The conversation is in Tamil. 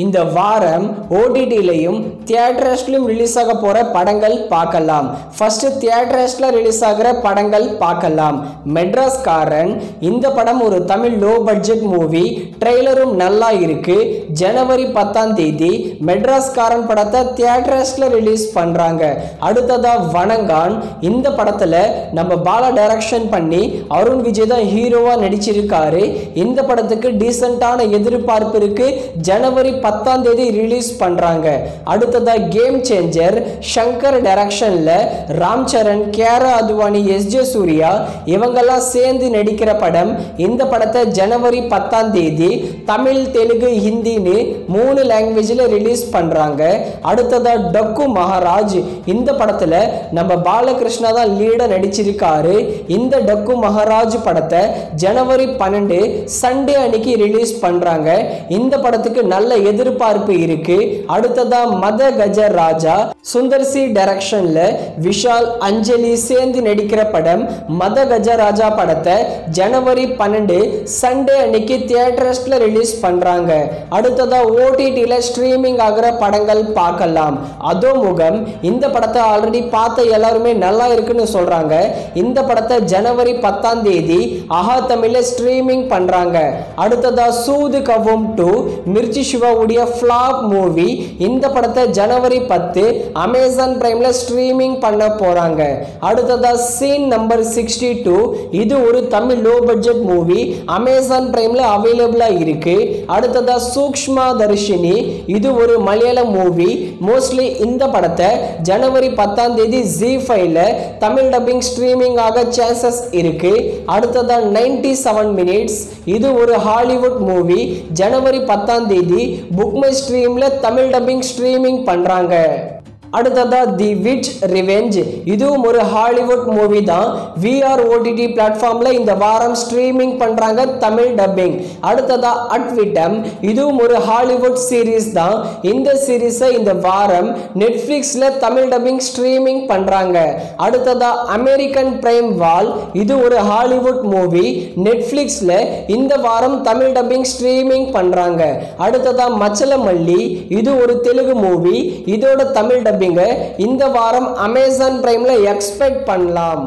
இந்த வாரம் ஓடிடிலையும் தியேட்டர்ஸ்லையும் ரிலீஸ் ஆக போற படங்கள் பார்க்கலாம். ஃபர்ஸ்ட் தியேட்டர்ஸ்ல ரிலீஸ் ஆகிற படங்கள் பார்க்கலாம். மெட்ராஸ் காரன் இந்த படம் ஒரு தமிழ் லோ பட்ஜெட் மூவி. ட்ரெய்லரும் நல்லா இருக்கு. ஜனவரி 10ஆம் தேதி மெட்ராஸ் காரன் படத்தை தியேட்டர்ஸ்ல ரிலீஸ் பண்றாங்க. அடுத்ததா வணங்கான் இந்த படத்துல நம்ம பாலா டைரக்ஷன் பண்ணி அருண் விஜய் தான் ஹீரோவா நடிச்சிருக்காரு. இந்த படத்துக்கு டீசென்ட்டான எதிர்பார்ப்பு இருக்கு. ஜனவரி 10ஆம் தேதி ரிலீஸ் பண்றாங்க. அடுத்ததா கேம் சேஞ்சர் சங்கர் டைரக்ஷன்ல ராம் சரண், கேரா அத்வானி, எஸ்ஜே சூர்யா இவங்கெல்லாம் சேர்ந்து நடிக்கிற படம். இந்த படத்தை ஜனவரி 10ஆம் தேதி தமிழ், தெலுங்கு, ஹிந்தின்னு 3 லாங்குவேஜ்ல ரிலீஸ் பண்றாங்க. அடுத்ததா டக்கு மகாராஜ் இந்த படத்துல நம்ம பாலகிருஷ்ணா தான் லீடா நடிச்சிருக்காரு. இந்த டக்கு மகாராஜ் படத்தை ஜனவரி 12 சண்டே அன்னைக்கு ரிலீஸ் பண்றாங்க. இந்த படத்துக்கு நல்ல எதிர்பார்ப்பு இருக்கு. அடுத்ததா மத கஜ ராஜா சுந்தர் சி டைரக்ஷன்ல விஷால், அஞ்சலி சேர்ந்து நடிக்கிற படம். மத கஜ ராஜா படத்தை ஜனவரி 12 சண்டே அன்னைக்கு தியேட்டர்ஸ்ல ரிலீஸ் பண்றாங்க. அடுத்ததா ஓடிடில ஸ்ட்ரீமிங் ஆகிற படங்கள் பார்க்கலாம். அதோ முகம் இந்த படத்தை ஆல்ரெடி பார்த்த எல்லாருமே நல்லா இருக்குன்னு சொல்றாங்க. இந்த படத்தை ஜனவரி 10ஆம் தேதி ஆஹா தமிழ்ல ஸ்ட்ரீமிங் பண்றாங்க. அடுத்ததா சூது கவ்வும் 2 மிர்ச்சி சிவாவுடைய ஃபிளாப் மூவி. இந்த படத்தை ஜனவரி 10 அமேசான் பிரைம்ல ஸ்ட்ரீமிங் பண்ண போறாங்க. அடுத்ததா சீன் நம்பர் 62 இது ஒரு Tamil low budget movie. Amazon பிரைம்ல அவைலபிளா இருக்கு. அடுத்ததா சூக்ஷ்மா தர்ஷினி இது ஒரு மலையாளம் மூவி. மோஸ்ட்லி இந்த படத்தை ஜனவரி 10ஆம் தேதி ஜி5ல தமிழ் டப்பிங் ஸ்ட்ரீமிங் ஆக சான்சஸ் இருக்கு. அடுத்ததா 97 மினிட்ஸ் இது ஒரு ஹாலிவுட் மூவி. ஜனவரி 10ஆம் தேதி புக் மை ஸ்ட்ரீம்ல தமிழ் டப்பிங் ஸ்ட்ரீமிங் பண்றாங்க. அடுத்ததா தி விட்ச் ரிவெஞ்ச் இதுவும் ஒரு ஹாலிவுட் மூவி தான். விஆர் ஓடிடி பிளாட்ஃபார்ம்ல இந்த வாரம் ஸ்ட்ரீமிங் பண்றாங்க தமிழ் டப்பிங். அடுத்ததா அட்விட்டம் இதுவும் ஒரு ஹாலிவுட் சீரீஸ் தான். இந்த சீரீஸை இந்த வாரம் நெட்ஃபிளிக்ஸ்ல தமிழ் டப்பிங் ஸ்ட்ரீமிங் பண்றாங்க. அடுத்ததா அமெரிக்கன் பிரைம் வால் இது ஒரு ஹாலிவுட் மூவி. நெட்ஃபிளிக்ஸ்ல இந்த வாரம் தமிழ் டப்பிங் ஸ்ட்ரீமிங் பண்றாங்க. அடுத்ததா மச்சலமல்லி இது ஒரு தெலுங்கு மூவி. இதோட தமிழ் இந்த வாரம் அமேசான் பிரைம்ல எக்ஸ்பெக்ட் பண்ணலாம்.